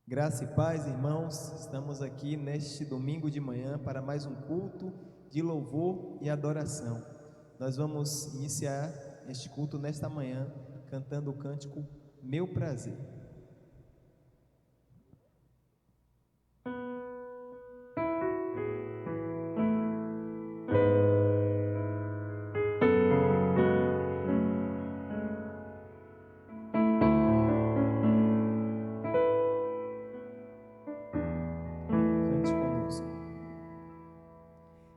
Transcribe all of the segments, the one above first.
Graça e paz, irmãos, estamos aqui neste domingo de manhã para mais um culto de louvor e adoração. Nós vamos iniciar este culto nesta manhã cantando o cântico Meu Prazer.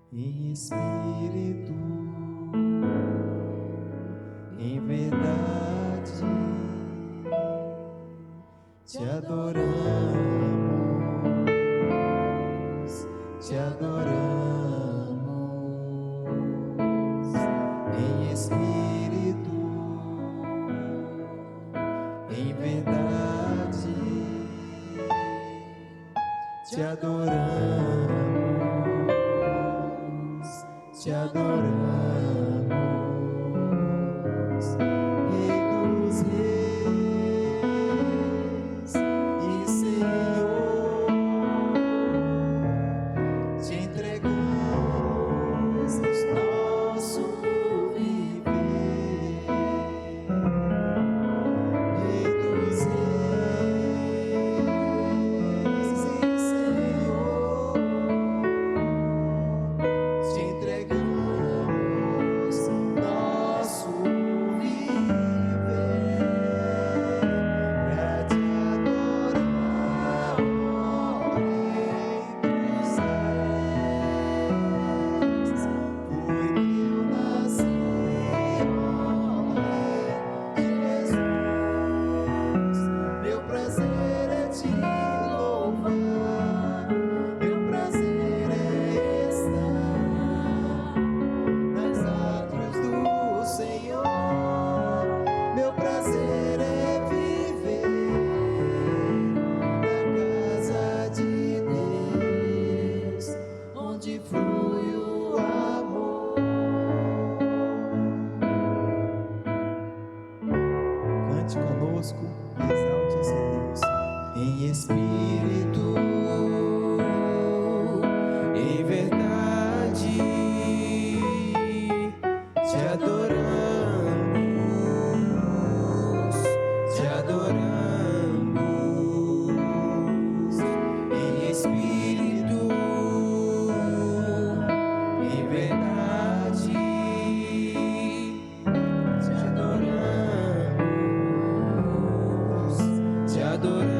Em espírito, em verdade, te adoramos, te adoramos. Em espírito, em verdade, te adoramos. Te adoramos, Rei dos Reis e Senhor, te entregamos nosso viver. Rei dos Reis e Senhor, te entregamos nosso viver pra te adorar, ó Rei dos Reis. Foi que eu nasci, ó Rei Jesus. Meu prazer é te louvar, meu prazer é estar nas atos do Senhor. Meu prazer é viver na casa de Deus, onde flui o amor. Cante conosco, exalte-se Deus. Em espírito, em verdade, te adoramos, te adoramos. Em espírito, em verdade, te adoramos, te adoramos.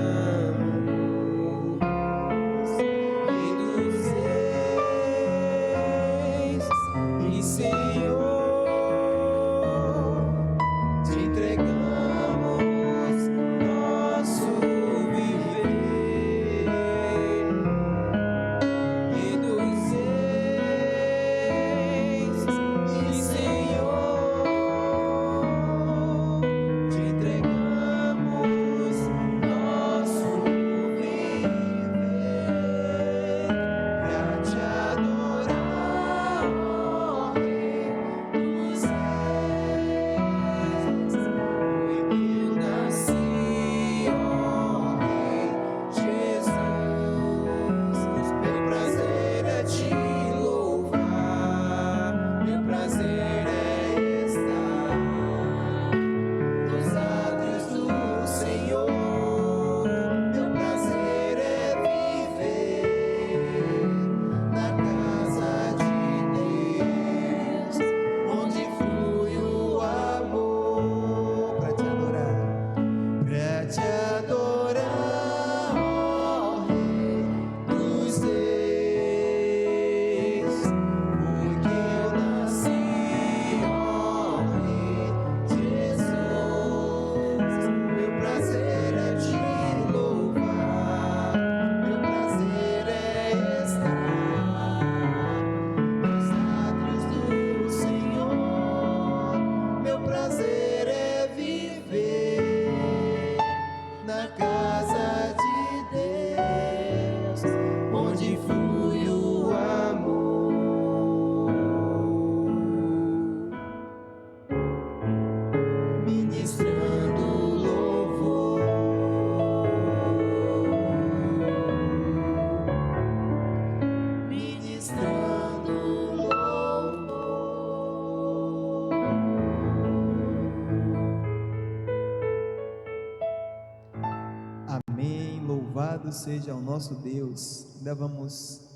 Louvado seja o nosso Deus. Ainda vamos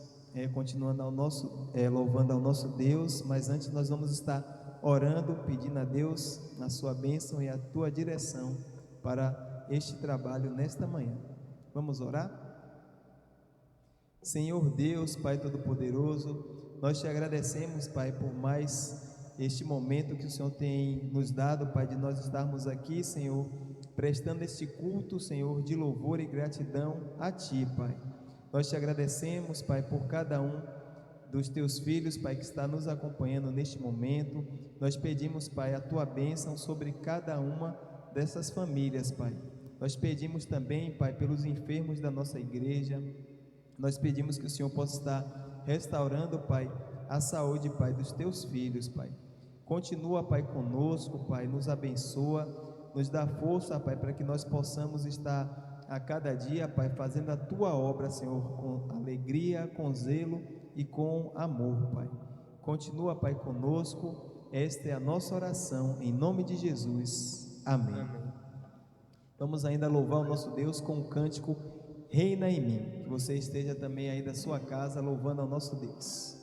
continuando louvando ao nosso Deus, mas antes nós vamos estar orando, pedindo a Deus a sua bênção e a tua direção para este trabalho nesta manhã. Vamos orar? Senhor Deus, Pai Todo-Poderoso, nós te agradecemos, Pai, por mais este momento que o Senhor tem nos dado, Pai, de nós estarmos aqui, Senhor, prestando este culto, Senhor, de louvor e gratidão a Ti, Pai. Nós te agradecemos, Pai, por cada um dos Teus filhos, Pai, que está nos acompanhando neste momento. Nós pedimos, Pai, a Tua bênção sobre cada uma dessas famílias, Pai. Nós pedimos também, Pai, pelos enfermos da nossa igreja. Nós pedimos que o Senhor possa estar restaurando, Pai, a saúde, Pai, dos Teus filhos, Pai. Continua, Pai, conosco, Pai, nos abençoa, nos dá força, Pai, para que nós possamos estar a cada dia, Pai, fazendo a Tua obra, Senhor, com alegria, com zelo e com amor, Pai. Continua, Pai, conosco. Esta é a nossa oração, em nome de Jesus. Amém. Amém. Vamos ainda louvar o nosso Deus com o cântico Reina em Mim. Que você esteja também aí da sua casa louvando ao nosso Deus.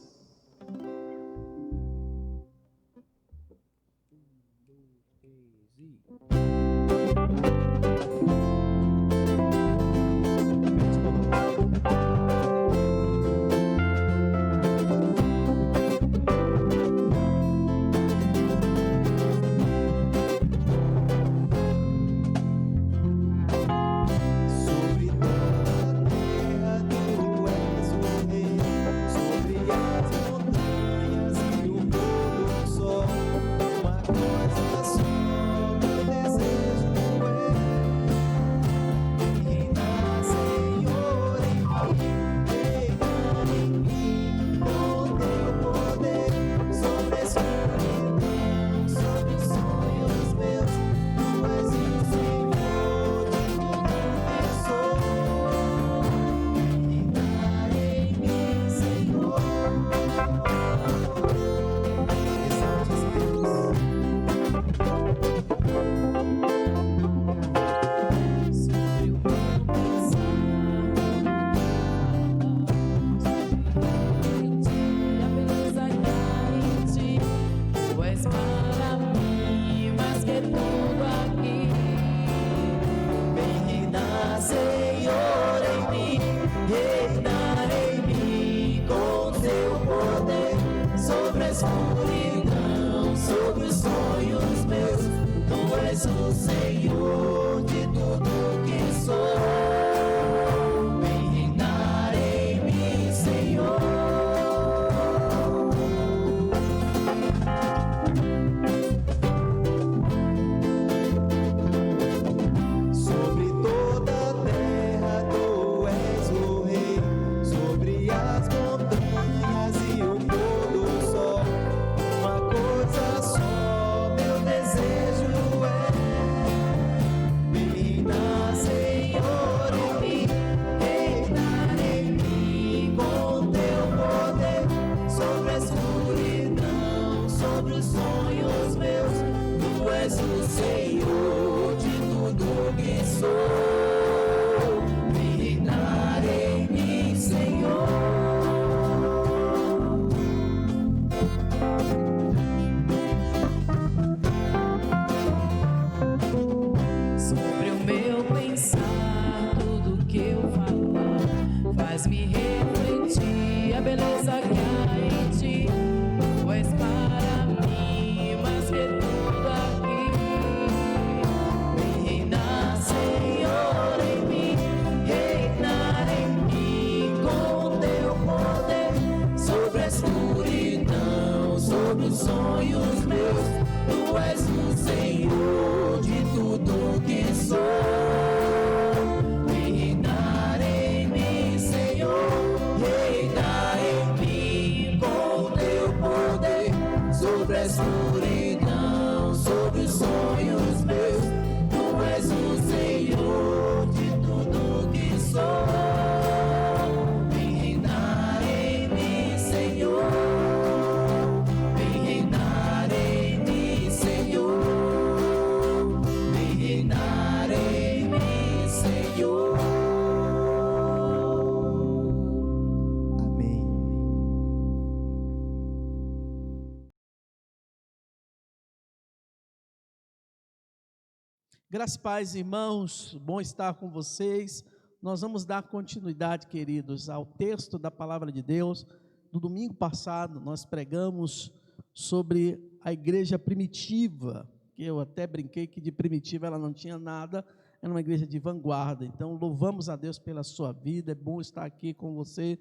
Graças e paz, irmãos, bom estar com vocês. Nós vamos dar continuidade, queridos, ao texto da palavra de Deus. No domingo passado, nós pregamos sobre a igreja primitiva, que eu até brinquei que de primitiva ela não tinha nada, era uma igreja de vanguarda. Então, louvamos a Deus pela sua vida, é bom estar aqui com você.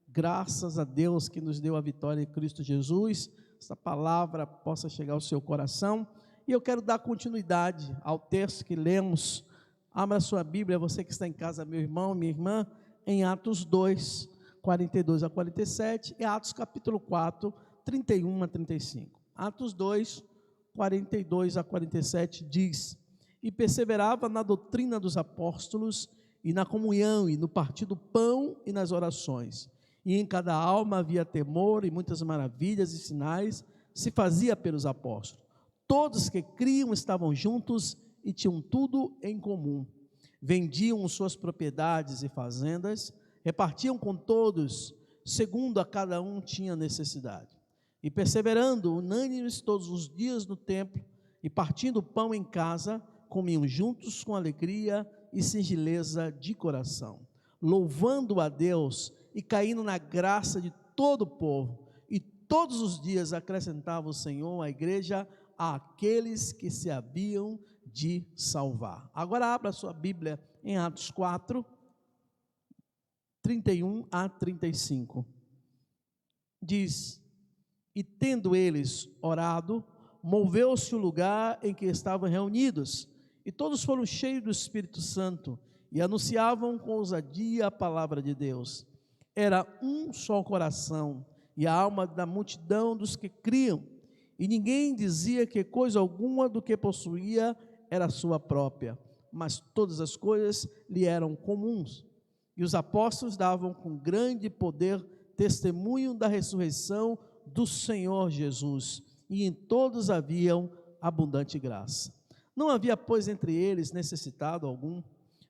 Graças a Deus que nos deu a vitória em Cristo Jesus. Essa palavra possa chegar ao seu coração. E eu quero dar continuidade ao texto que lemos. Abra sua Bíblia, você que está em casa, meu irmão, minha irmã, em Atos 2, 42 a 47, e Atos capítulo 4, 31 a 35. Atos 2, 42 a 47 diz: E perseverava na doutrina dos apóstolos, e na comunhão, e no partir do pão, e nas orações. E em cada alma havia temor, e muitas maravilhas e sinais se fazia pelos apóstolos. Todos que criam estavam juntos e tinham tudo em comum. Vendiam suas propriedades e fazendas, repartiam com todos, segundo a cada um tinha necessidade. E perseverando unânimes todos os dias no templo, e partindo o pão em casa, comiam juntos com alegria e singeleza de coração, louvando a Deus e caindo na graça de todo o povo. E todos os dias acrescentava o Senhor à igreja àqueles que se haviam de salvar. Agora abra sua Bíblia em Atos 4, 31 a 35. Diz: E tendo eles orado, moveu-se o lugar em que estavam reunidos, e todos foram cheios do Espírito Santo, e anunciavam com ousadia a palavra de Deus. Era um só coração, e a alma da multidão dos que criam, e ninguém dizia que coisa alguma do que possuía era sua própria, mas todas as coisas lhe eram comuns. E os apóstolos davam com grande poder testemunho da ressurreição do Senhor Jesus, e em todos haviam abundante graça. Não havia, pois, entre eles necessitado algum,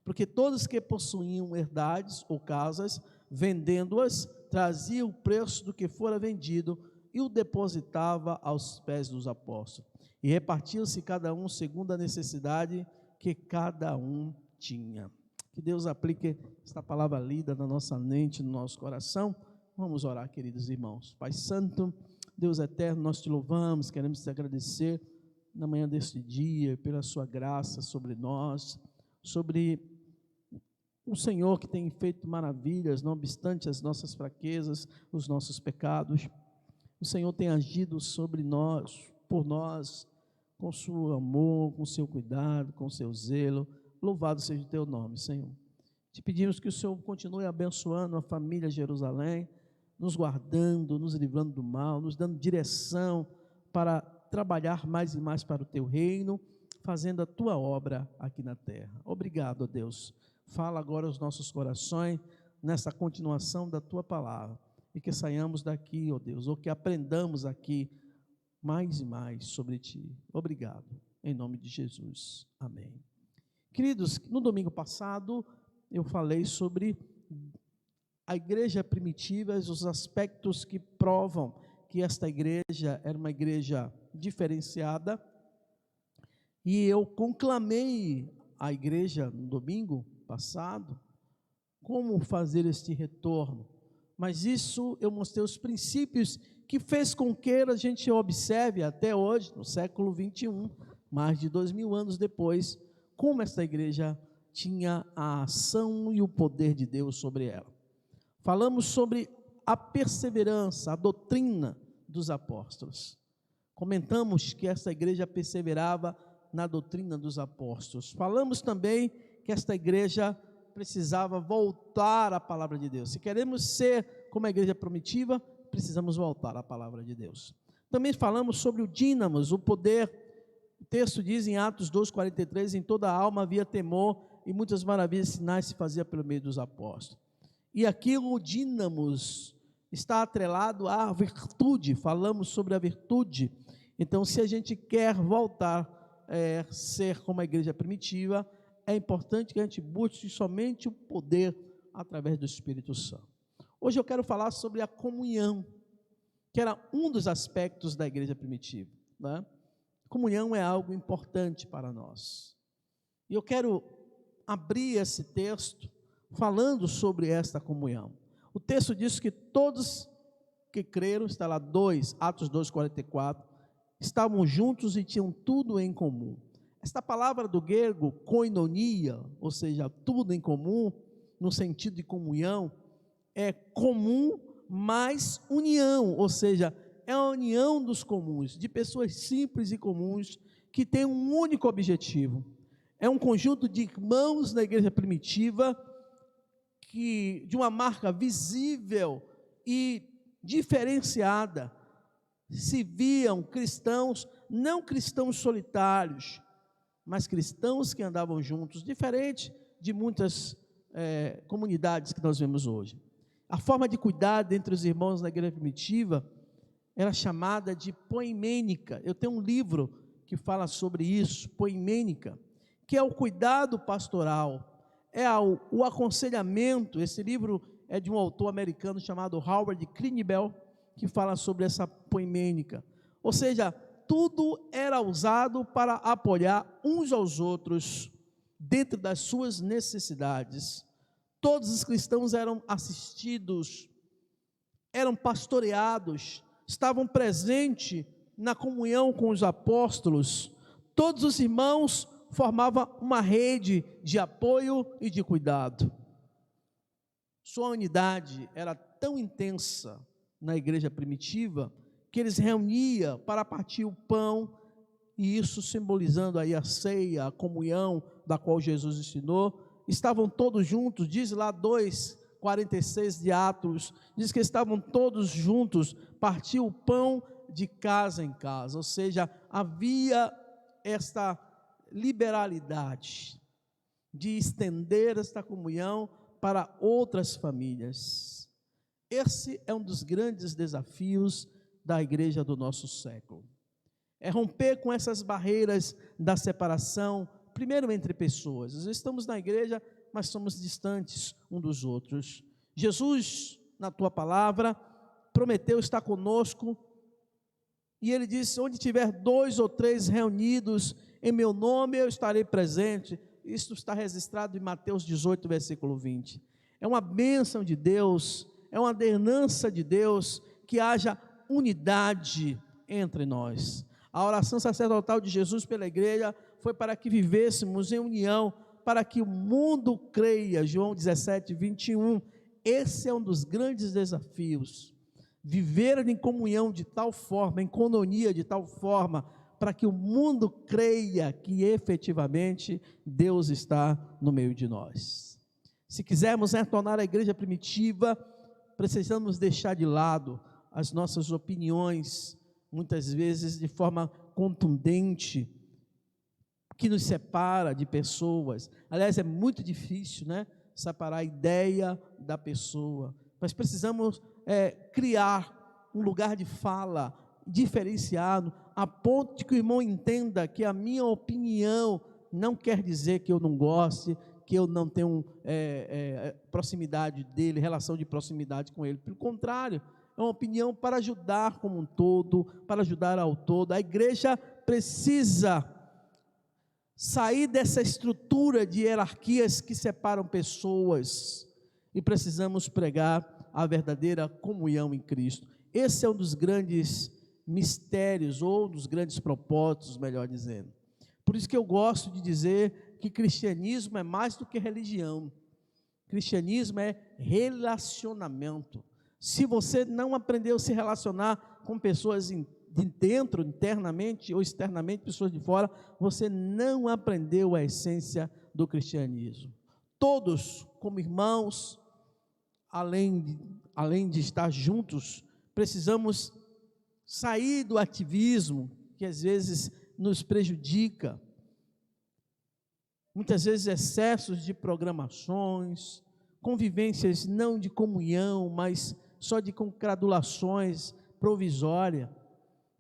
porque todos que possuíam herdades ou casas, vendendo-as, traziam o preço do que fora vendido e o depositava aos pés dos apóstolos. E repartiam-se cada um segundo a necessidade que cada um tinha. Que Deus aplique esta palavra lida na nossa mente, no nosso coração. Vamos orar, queridos irmãos. Pai Santo, Deus eterno, nós te louvamos, queremos te agradecer na manhã deste dia, pela sua graça sobre nós, sobre o Senhor que tem feito maravilhas, não obstante as nossas fraquezas, os nossos pecados. O Senhor tem agido sobre nós, por nós, com seu amor, com seu cuidado, com seu zelo. Louvado seja o teu nome, Senhor. Te pedimos que o Senhor continue abençoando a família Jerusalém, nos guardando, nos livrando do mal, nos dando direção para trabalhar mais e mais para o teu reino, fazendo a tua obra aqui na terra. Obrigado, Deus. Fala agora aos nossos corações nessa continuação da tua palavra. E que saiamos daqui, ó Deus, ou que aprendamos aqui mais e mais sobre Ti. Obrigado, em nome de Jesus. Amém. Queridos, no domingo passado eu falei sobre a igreja primitiva, os aspectos que provam que esta igreja era uma igreja diferenciada, e eu conclamei a igreja no domingo passado como fazer este retorno. Mas isso eu mostrei os princípios que fez com que a gente observe até hoje, no século 21, mais de 2000 anos depois, como esta igreja tinha a ação e o poder de Deus sobre ela. Falamos sobre a perseverança, a doutrina dos apóstolos. Comentamos que esta igreja perseverava na doutrina dos apóstolos. Falamos também que esta igreja precisava voltar à palavra de Deus. Se queremos ser como a igreja primitiva, precisamos voltar à palavra de Deus. Também falamos sobre o dínamos, o poder. O texto diz em Atos 2,43, em toda a alma havia temor e muitas maravilhas e sinais se fazia pelo meio dos apóstolos. E aqui o dínamos está atrelado à virtude, falamos sobre a virtude. Então, se a gente quer voltar a ser como a igreja primitiva, é importante que a gente busque somente o poder através do Espírito Santo. Hoje eu quero falar sobre a comunhão, que era um dos aspectos da igreja primitiva, né? Comunhão é algo importante para nós. E eu quero abrir esse texto falando sobre esta comunhão. O texto diz que todos que creram, está lá Atos 2:44, estavam juntos e tinham tudo em comum. Esta palavra do grego, koinonia, ou seja, tudo em comum, no sentido de comunhão, é comum mais união, ou seja, é a união dos comuns, de pessoas simples e comuns, que têm um único objetivo. É um conjunto de irmãos da igreja primitiva, que de uma marca visível e diferenciada, se viam cristãos, não cristãos solitários, mas cristãos que andavam juntos, diferente de muitas comunidades que nós vemos hoje. A forma de cuidar entre os irmãos na igreja primitiva era chamada de poimênica. Eu tenho um livro que fala sobre isso, poimênica, que é o cuidado pastoral, é o aconselhamento. Esse livro é de um autor americano chamado Howard Clinebell, que fala sobre essa poimênica. Ou seja, tudo era usado para apoiar uns aos outros dentro das suas necessidades. Todos os cristãos eram assistidos, eram pastoreados, estavam presentes na comunhão com os apóstolos. Todos os irmãos formavam uma rede de apoio e de cuidado. Sua unidade era tão intensa na igreja primitiva, que eles reuniam para partir o pão, e isso simbolizando aí a ceia, a comunhão da qual Jesus ensinou. Estavam todos juntos, diz lá 2:46 de Atos, diz que estavam todos juntos, partiu o pão de casa em casa, ou seja, havia esta liberalidade de estender esta comunhão para outras famílias. Esse é um dos grandes desafios da igreja do nosso século. É romper com essas barreiras da separação, primeiro entre pessoas. Nós estamos na igreja, mas somos distantes uns dos outros. Jesus, na tua palavra, prometeu estar conosco, e ele disse: onde tiver 2 ou 3 reunidos em meu nome, eu estarei presente. Isso está registrado em Mateus 18, versículo 20. É uma bênção de Deus, é uma ordenança de Deus, que haja unidade entre nós. A oração sacerdotal de Jesus pela igreja foi para que vivêssemos em união, para que o mundo creia. João 17:21. Esse é um dos grandes desafios, viver em comunhão de tal forma, em coinonia de tal forma, para que o mundo creia que efetivamente Deus está no meio de nós. Se quisermos retornar à igreja primitiva, precisamos deixar de lado as nossas opiniões, muitas vezes de forma contundente, que nos separa de pessoas. Aliás, é muito difícil, separar a ideia da pessoa. Nós precisamos criar um lugar de fala diferenciado, a ponto de que o irmão entenda que a minha opinião não quer dizer que eu não goste, que eu não tenho proximidade dele, relação de proximidade com ele. Pelo contrário, é uma opinião para ajudar como um todo, para ajudar ao todo. A igreja precisa sair dessa estrutura de hierarquias que separam pessoas, e precisamos pregar a verdadeira comunhão em Cristo. Esse é um dos grandes mistérios, ou dos grandes propósitos, melhor dizendo. Por isso que eu gosto de dizer que cristianismo é mais do que religião. Cristianismo é relacionamento. Se você não aprendeu a se relacionar com pessoas de dentro, internamente ou externamente, pessoas de fora, você não aprendeu a essência do cristianismo. Todos, como irmãos, além de estar juntos, precisamos sair do ativismo, que às vezes nos prejudica. Muitas vezes excessos de programações, convivências não de comunhão, mas só de congratulações provisórias.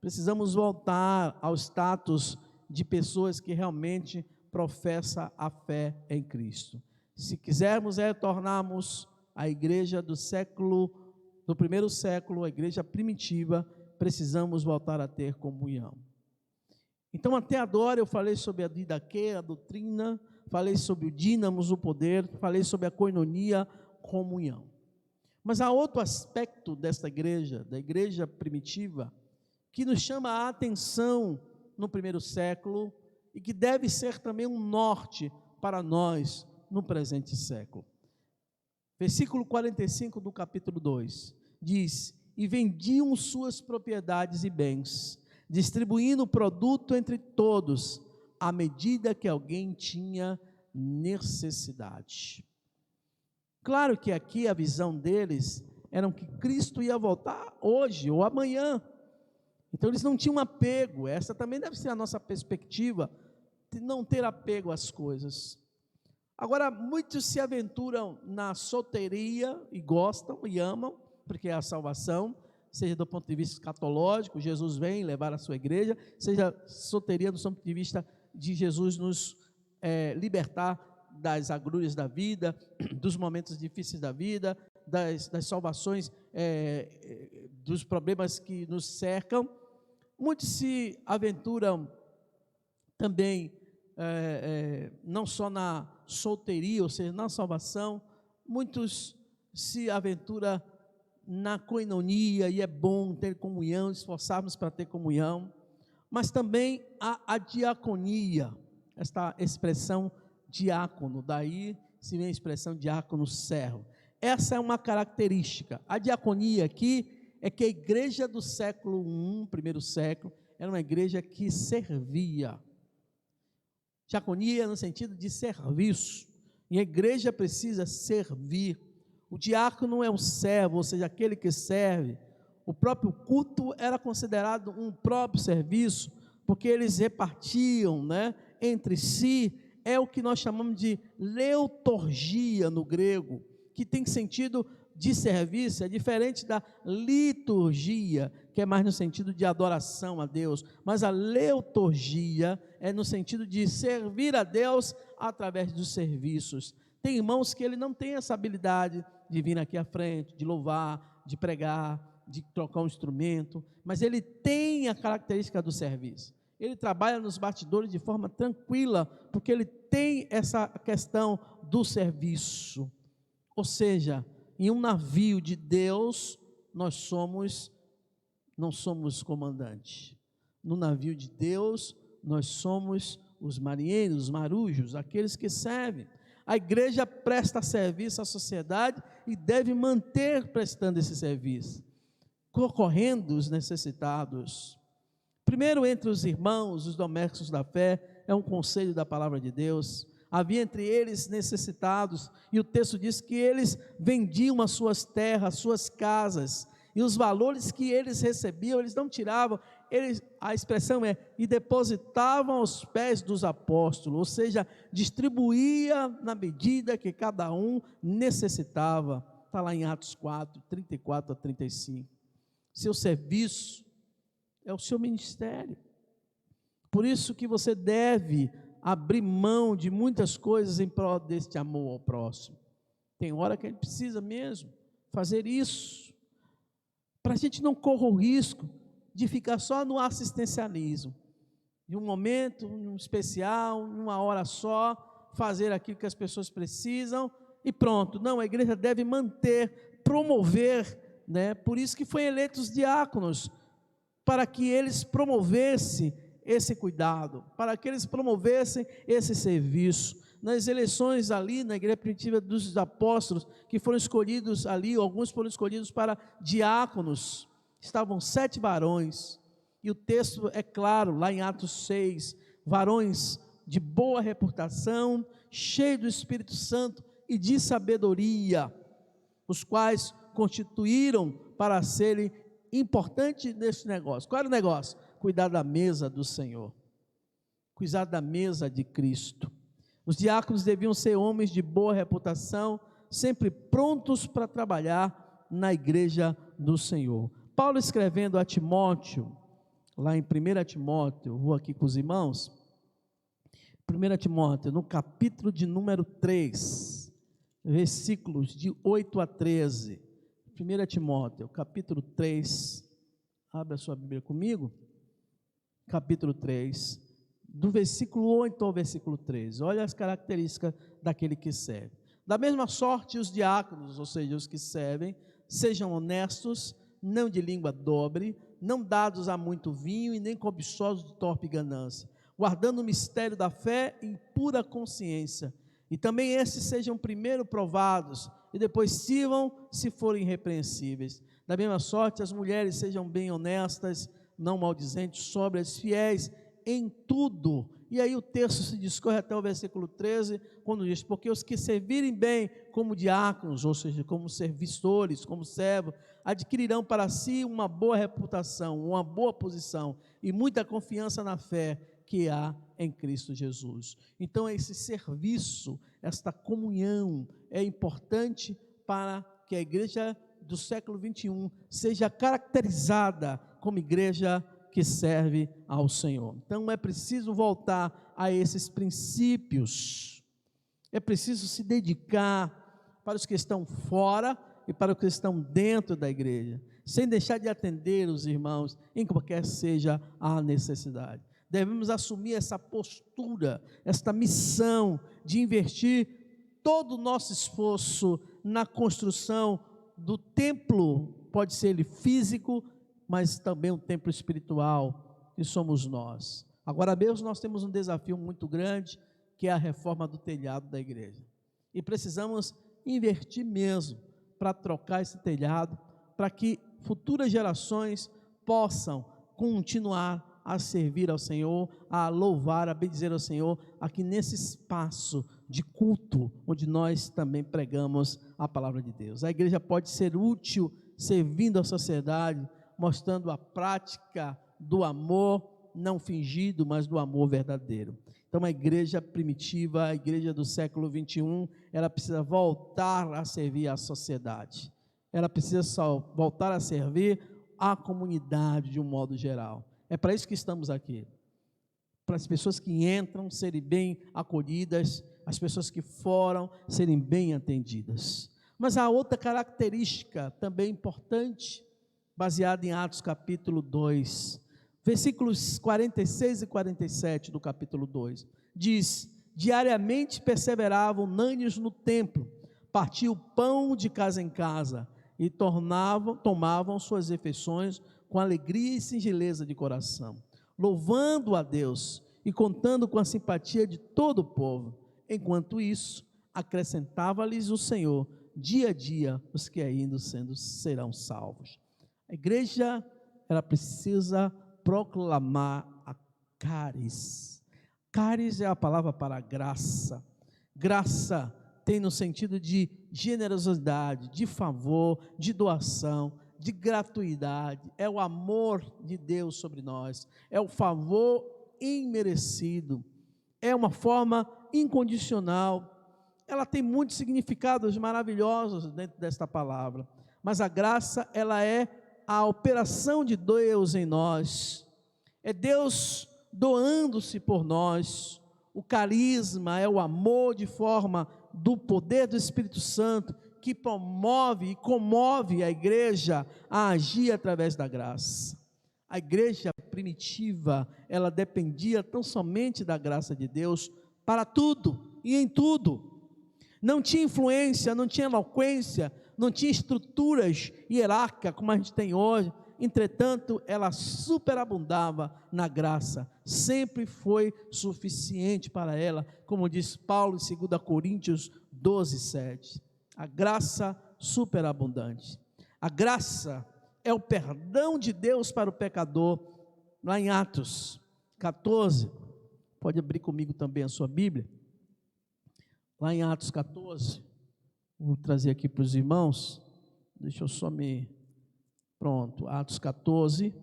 Precisamos voltar ao status de pessoas que realmente professam a fé em Cristo. Se quisermos retornarmos à igreja do primeiro século, a igreja primitiva, precisamos voltar a ter comunhão. Então, até agora eu falei sobre a didaquê, a doutrina, falei sobre o dínamos, o poder, falei sobre a koinonia, comunhão. Mas há outro aspecto desta igreja, da igreja primitiva, que nos chama a atenção no primeiro século e que deve ser também um norte para nós no presente século. Versículo 45 do capítulo 2 diz: e vendiam suas propriedades e bens, distribuindo o produto entre todos, à medida que alguém tinha necessidade. Claro que aqui a visão deles era que Cristo ia voltar hoje ou amanhã. Então eles não tinham apego. Essa também deve ser a nossa perspectiva, de não ter apego às coisas. Agora, muitos se aventuram na solteria e gostam e amam, porque é a salvação, seja do ponto de vista escatológico, Jesus vem levar a sua igreja, seja solteria do ponto de vista de Jesus nos libertar das agruras da vida, dos momentos difíceis da vida, das salvações, dos problemas que nos cercam. Muitos se aventuram também, não só na solteria, ou seja, na salvação, muitos se aventuram na koinonia, e é bom ter comunhão, esforçarmos para ter comunhão, mas também a diaconia, esta expressão diácono, daí se vem a expressão diácono servo. Essa é uma característica. A diaconia aqui é que a igreja do século I, primeiro século, era uma igreja que servia. Diaconia no sentido de serviço, e a igreja precisa servir. O diácono é um servo, ou seja, aquele que serve. O próprio culto era considerado um próprio serviço, porque eles repartiam, entre si. É o que nós chamamos de leutorgia no grego, que tem sentido de serviço, é diferente da liturgia, que é mais no sentido de adoração a Deus, mas a leutorgia é no sentido de servir a Deus através dos serviços. Tem irmãos que ele não tem essa habilidade de vir aqui à frente, de louvar, de pregar, de tocar um instrumento, mas ele tem a característica do serviço. Ele trabalha nos bastidores de forma tranquila, porque ele tem essa questão do serviço. Ou seja, em um navio de Deus, nós não somos comandante. No navio de Deus, nós somos os marinheiros, os marujos, aqueles que servem. A igreja presta serviço à sociedade e deve manter prestando esse serviço, socorrendo os necessitados. Primeiro, entre os irmãos, os domésticos da fé, é um conselho da palavra de Deus. Havia entre eles necessitados, e o texto diz que eles vendiam as suas terras, as suas casas, e os valores que eles recebiam, eles não tiravam, a expressão é, e depositavam aos pés dos apóstolos, ou seja, distribuía na medida que cada um necessitava. Está lá em Atos 4, 34 a 35. Seu serviço é o seu ministério. Por isso que você deve abrir mão de muitas coisas em prol deste amor ao próximo. Tem hora que a gente precisa mesmo fazer isso, para a gente não correr o risco de ficar só no assistencialismo, de um momento especial, numa hora só, fazer aquilo que as pessoas precisam e pronto. Não, a igreja deve manter, promover, por isso que foi eleitos diáconos, para que eles promovessem esse cuidado, para que eles promovessem esse serviço. Nas eleições ali, na igreja primitiva dos apóstolos, que foram escolhidos ali, alguns foram escolhidos para diáconos, estavam 7 varões, e o texto é claro, lá em Atos 6, varões de boa reputação, cheios do Espírito Santo e de sabedoria, os quais constituíram para serem importantes nesse negócio. Qual era o negócio? Cuidar da mesa do Senhor, cuidar da mesa de Cristo. Os diáconos deviam ser homens de boa reputação, sempre prontos para trabalhar na igreja do Senhor. Paulo escrevendo a Timóteo, lá em 1 Timóteo, vou aqui com os irmãos, 1 Timóteo, no capítulo de número 3, versículos de 8 a 13, 1 Timóteo, capítulo 3, abre a sua Bíblia comigo, capítulo 3, do versículo 8 ao versículo 13. Olha as características daquele que serve. Da mesma sorte, os diáconos, ou seja, os que servem, sejam honestos, não de língua dobre, não dados a muito vinho e nem cobiçosos de torpe ganância, guardando o mistério da fé em pura consciência. E também estes sejam primeiro provados e depois sirvam se forem irrepreensíveis. Da mesma sorte, as mulheres sejam bem honestas, não maldizentes, sóbrias, fiéis em tudo. E aí o texto se discorre até o versículo 13, quando diz: porque os que servirem bem como diáconos, ou seja, como serviçores, como servos, adquirirão para si uma boa reputação, uma boa posição e muita confiança na fé que há em Cristo Jesus. Então esse serviço, esta comunhão é importante para que a igreja do século 21 seja caracterizada como igreja que serve ao Senhor. Então é preciso voltar a esses princípios, é preciso se dedicar para os que estão fora e para os que estão dentro da igreja, sem deixar de atender os irmãos em qualquer seja a necessidade. Devemos assumir essa postura, esta missão de investir todo o nosso esforço na construção do templo, pode ser ele físico, mas também um templo espiritual, que somos nós. Agora mesmo nós temos um desafio muito grande, que é a reforma do telhado da igreja. E precisamos investir mesmo para trocar esse telhado, para que futuras gerações possam continuar a servir ao Senhor, a louvar, a bendizer ao Senhor, aqui nesse espaço de culto, onde nós também pregamos a palavra de Deus. A igreja pode ser útil, servindo a sociedade, mostrando a prática do amor, não fingido, mas do amor verdadeiro. Então a igreja primitiva, a igreja do século 21, ela precisa voltar a servir a sociedade, ela precisa voltar a servir a comunidade de um modo geral. É para isso que estamos aqui, para as pessoas que entram serem bem acolhidas, as pessoas que foram serem bem atendidas. Mas há outra característica também importante, baseada em Atos capítulo 2, versículos 46 e 47 do capítulo 2, diz: diariamente perseveravam unânimes no templo, partiam o pão de casa em casa e tomavam suas refeições com alegria e singeleza de coração, louvando a Deus e contando com a simpatia de todo o povo. Enquanto isso, acrescentava-lhes o Senhor dia a dia os que ainda serão salvos. A igreja, ela precisa proclamar a caris. Caris é a palavra para graça. Graça tem no sentido de generosidade, de favor, de doação, de gratuidade. É o amor de Deus sobre nós, é o favor imerecido, é uma forma incondicional. Ela tem muitos significados maravilhosos dentro desta palavra, mas a graça, ela é a operação de Deus em nós, é Deus doando-se por nós. O carisma é o amor de forma do poder do Espírito Santo, que promove e comove a igreja a agir através da graça. A igreja primitiva, ela dependia tão somente da graça de Deus para tudo e em tudo. Não tinha influência, não tinha eloquência, não tinha estruturas hierárquicas como a gente tem hoje. Entretanto, ela superabundava na graça, sempre foi suficiente para ela, como diz Paulo em 2 Coríntios 12, 7. A graça superabundante. A graça é o perdão de Deus para o pecador, lá em Atos 14. Pode abrir comigo também a sua Bíblia. Lá em Atos 14, vou trazer aqui para os irmãos, deixa eu só pronto, Atos 14,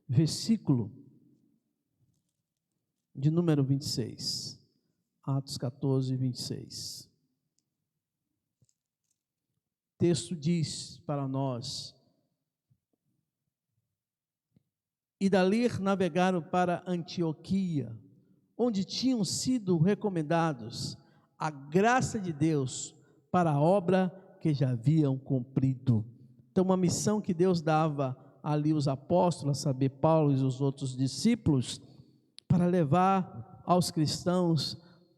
versículo de número 26, Atos 14, 26, o texto diz para nós: e dali navegaram para Antioquia, onde tinham sido recomendados a graça de Deus para a obra que já haviam cumprido. Então, uma missão que Deus dava ali os apóstolos, a saber, Paulo e os outros discípulos, para levar aos cristãos,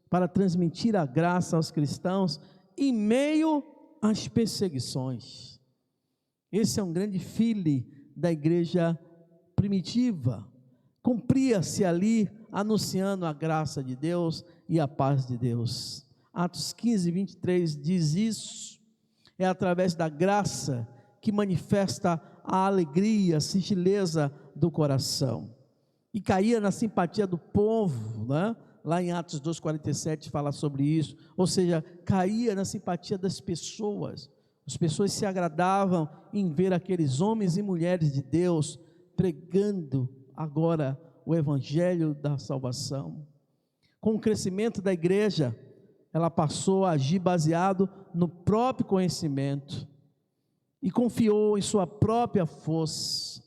para transmitir a graça aos cristãos em meio às perseguições. Esse é um grande feeling da igreja primitiva. Cumpria-se ali anunciando a graça de Deus e a paz de Deus. Atos 15, 23 diz isso. É através da graça que manifesta a alegria, a singeleza do coração. E caía na simpatia do povo, né? Lá em Atos 2,47 fala sobre isso. Ou seja, caía na simpatia das pessoas. As pessoas se agradavam em ver aqueles homens e mulheres de Deus pregando agora o evangelho da salvação. Com o crescimento da igreja, ela passou a agir baseado no próprio conhecimento e confiou em sua própria força.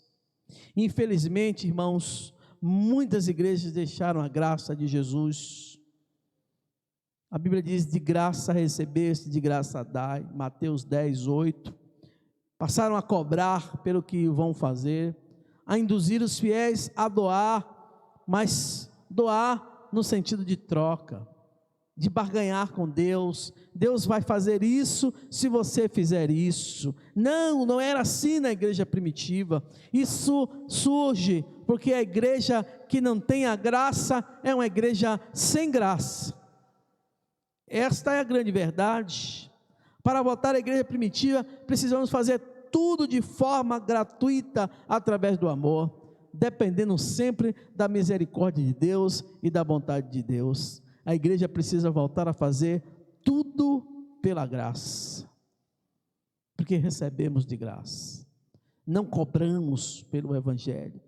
Infelizmente, irmãos, muitas igrejas deixaram a graça de Jesus. A Bíblia diz: de graça recebeste, de graça dai. Mateus 10, 8. Passaram a cobrar pelo que vão fazer, a induzir os fiéis a doar, mas doar no sentido de troca, de barganhar com Deus. Deus vai fazer isso se você fizer isso. Não, não era assim na igreja primitiva. Isso surge porque a igreja que não tem a graça é uma igreja sem graça. Esta é a grande verdade. Para voltar à igreja primitiva, precisamos fazer tudo de forma gratuita, através do amor, dependendo sempre da misericórdia de Deus e da vontade de Deus. A igreja precisa voltar a fazer tudo pela graça, porque recebemos de graça, não cobramos pelo evangelho,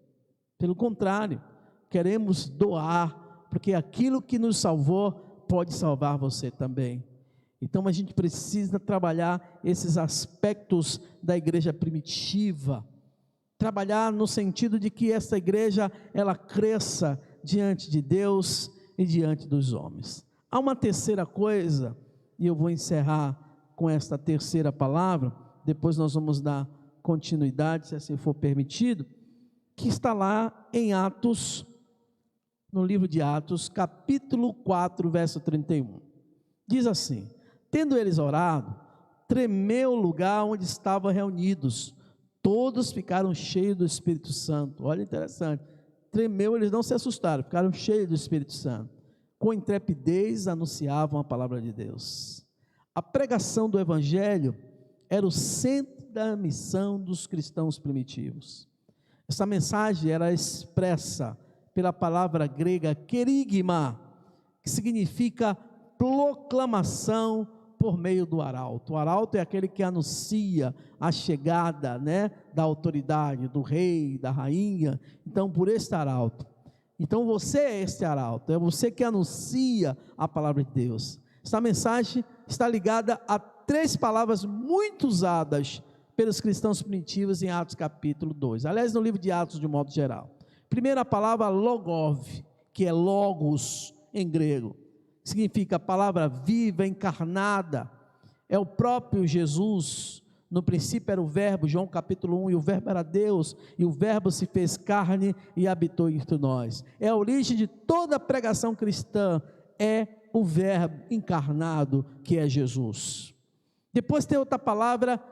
pelo contrário, queremos doar, porque aquilo que nos salvou pode salvar você também. Então a gente precisa trabalhar esses aspectos da igreja primitiva, trabalhar no sentido de que essa igreja, ela cresça diante de Deus e diante dos homens. Há uma terceira coisa, e eu vou encerrar com esta terceira palavra, depois nós vamos dar continuidade, se assim for permitido, que está lá em Atos, no livro de Atos, capítulo 4, verso 31. Diz assim: tendo eles orado, tremeu o lugar onde estavam reunidos, todos ficaram cheios do Espírito Santo. Olha, interessante, tremeu, eles não se assustaram, ficaram cheios do Espírito Santo, com intrepidez anunciavam a palavra de Deus. A pregação do evangelho era o centro da missão dos cristãos primitivos. Essa mensagem era expressa pela palavra grega querigma, que significa proclamação por meio do arauto. O arauto é aquele que anuncia a chegada, da autoridade, do rei, da rainha. Então, por este arauto. Então, você é este arauto, é você que anuncia a palavra de Deus. Esta mensagem está ligada a 3 palavras muito usadas pelos cristãos primitivos em Atos capítulo 2. Aliás, no livro de Atos, de modo geral. Primeira palavra, logov, que é logos em grego, significa palavra viva, encarnada. É o próprio Jesus. No princípio era o verbo, João capítulo 1, e o verbo era Deus, e o verbo se fez carne e habitou entre nós. É a origem de toda a pregação cristã, é o verbo encarnado, que é Jesus. Depois tem outra palavra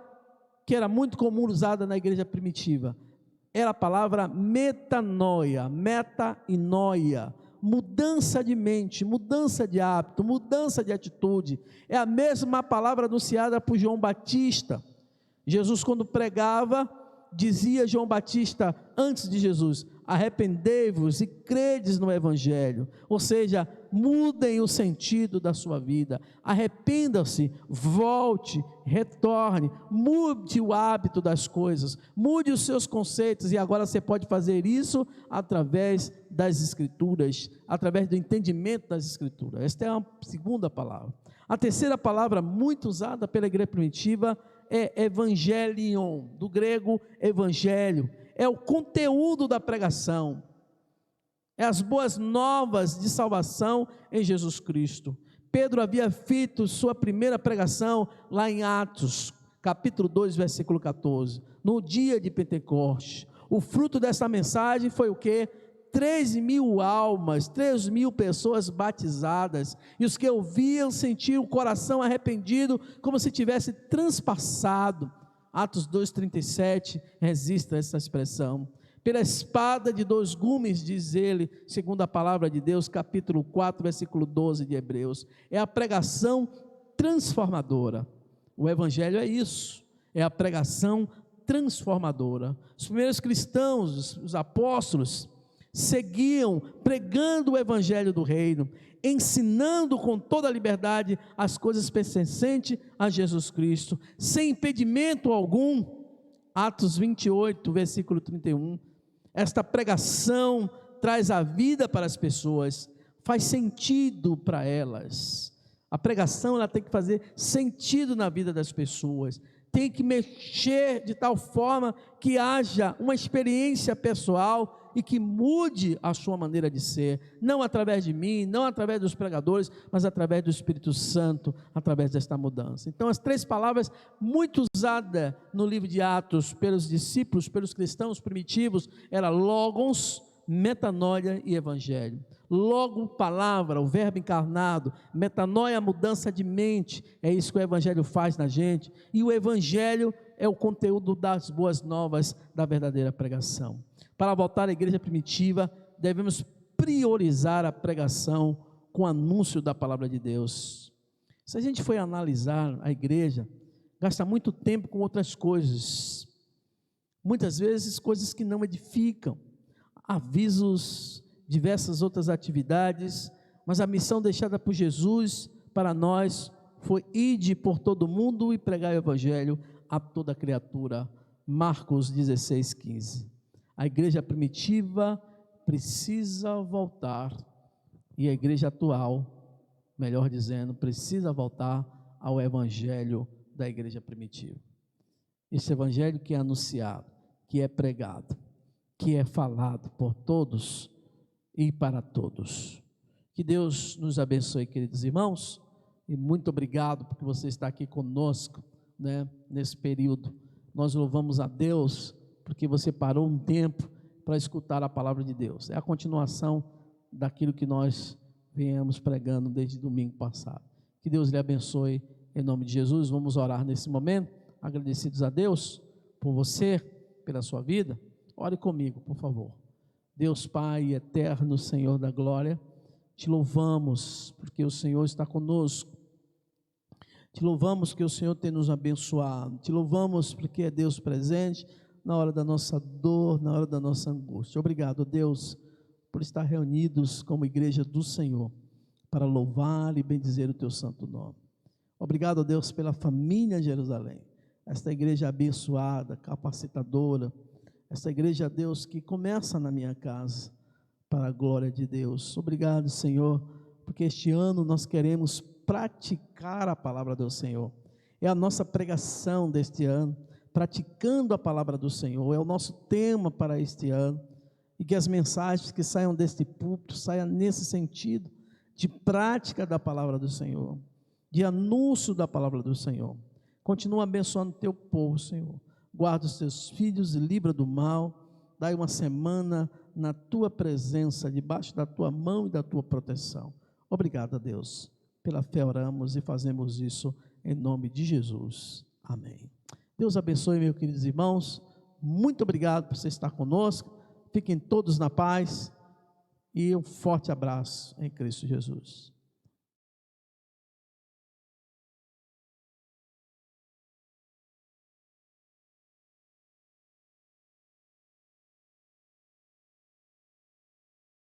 que era muito comum usada na igreja primitiva, era a palavra metanoia, meta e noia, mudança de mente, mudança de hábito, mudança de atitude. É a mesma palavra anunciada por João Batista. Jesus, quando pregava, dizia João Batista, antes de Jesus: arrependei-vos e credes no evangelho. Ou seja, mudem o sentido da sua vida, arrependam-se, volte, retorne, mude o hábito das coisas, mude os seus conceitos. E agora você pode fazer isso através das escrituras, através do entendimento das escrituras. Esta é a segunda palavra. A terceira palavra muito usada pela igreja primitiva é evangelion, do grego evangelho, é o conteúdo da pregação, é as boas novas de salvação em Jesus Cristo. Pedro havia feito sua primeira pregação lá em Atos, capítulo 2, versículo 14, no dia de Pentecostes, O fruto dessa mensagem foi o quê? 3.000 almas, 3.000 pessoas batizadas, e os que ouviam sentiam o coração arrependido, como se tivesse transpassado. Atos 2,37 registra essa expressão. Pela espada de 2 gumes, diz ele, segundo a palavra de Deus, capítulo 4, versículo 12 de Hebreus. É a pregação transformadora. O evangelho é isso, é a pregação transformadora. Os primeiros cristãos, os apóstolos, seguiam pregando o evangelho do reino, ensinando com toda a liberdade as coisas pertencentes a Jesus Cristo, sem impedimento algum. Atos 28, versículo 31. Esta pregação traz a vida para as pessoas, faz sentido para elas. A pregação, ela tem que fazer sentido na vida das pessoas, tem que mexer de tal forma que haja uma experiência pessoal e que mude a sua maneira de ser, não através de mim, não através dos pregadores, mas através do Espírito Santo, através desta mudança. Então, as 3 palavras muito usadas no livro de Atos pelos discípulos, pelos cristãos primitivos, era logos, metanoia e evangelho. Logo, palavra, o verbo encarnado, metanoia, mudança de mente, é isso que o evangelho faz na gente, e o evangelho é o conteúdo das boas novas, da verdadeira pregação. Para voltar à igreja primitiva, devemos priorizar a pregação com o anúncio da palavra de Deus. Se a gente for analisar a igreja, gasta muito tempo com outras coisas, muitas vezes coisas que não edificam, avisos, diversas outras atividades, mas a missão deixada por Jesus para nós foi: ide por todo mundo e pregar o evangelho a toda criatura. Marcos 16:15. A igreja primitiva precisa voltar, e a igreja atual, melhor dizendo, precisa voltar ao evangelho da igreja primitiva. Esse evangelho que é anunciado, que é pregado, que é falado por todos e para todos. Que Deus nos abençoe, queridos irmãos, e muito obrigado porque você está aqui conosco, nesse período. Nós louvamos a Deus porque você parou um tempo para escutar a palavra de Deus. É a continuação daquilo que nós viemos pregando desde domingo passado. Que Deus lhe abençoe em nome de Jesus. Vamos orar nesse momento, agradecidos a Deus por você, pela sua vida. Ore comigo, por favor. Deus Pai eterno, Senhor da glória, te louvamos porque o Senhor está conosco. Te louvamos que o Senhor tem nos abençoado. Te louvamos porque é Deus presente na hora da nossa dor, na hora da nossa angústia. Obrigado, Deus, por estar reunidos como igreja do Senhor, para louvar e bendizer o teu santo nome. Obrigado, Deus, pela família Jerusalém, esta igreja abençoada, capacitadora, esta igreja, Deus, que começa na minha casa, para a glória de Deus. Obrigado, Senhor, porque este ano nós queremos praticar a palavra do Senhor. É a nossa pregação deste ano, praticando a palavra do Senhor, é o nosso tema para este ano, e que as mensagens que saiam deste púlpito saiam nesse sentido, de prática da palavra do Senhor, de anúncio da palavra do Senhor. Continua abençoando o teu povo, Senhor, guarda os teus filhos e livra do mal, dai uma semana na tua presença, debaixo da tua mão e da tua proteção. Obrigado a Deus, pela fé oramos e fazemos isso em nome de Jesus, amém. Deus abençoe, meus queridos irmãos, muito obrigado por você estar conosco, fiquem todos na paz, e um forte abraço em Cristo Jesus.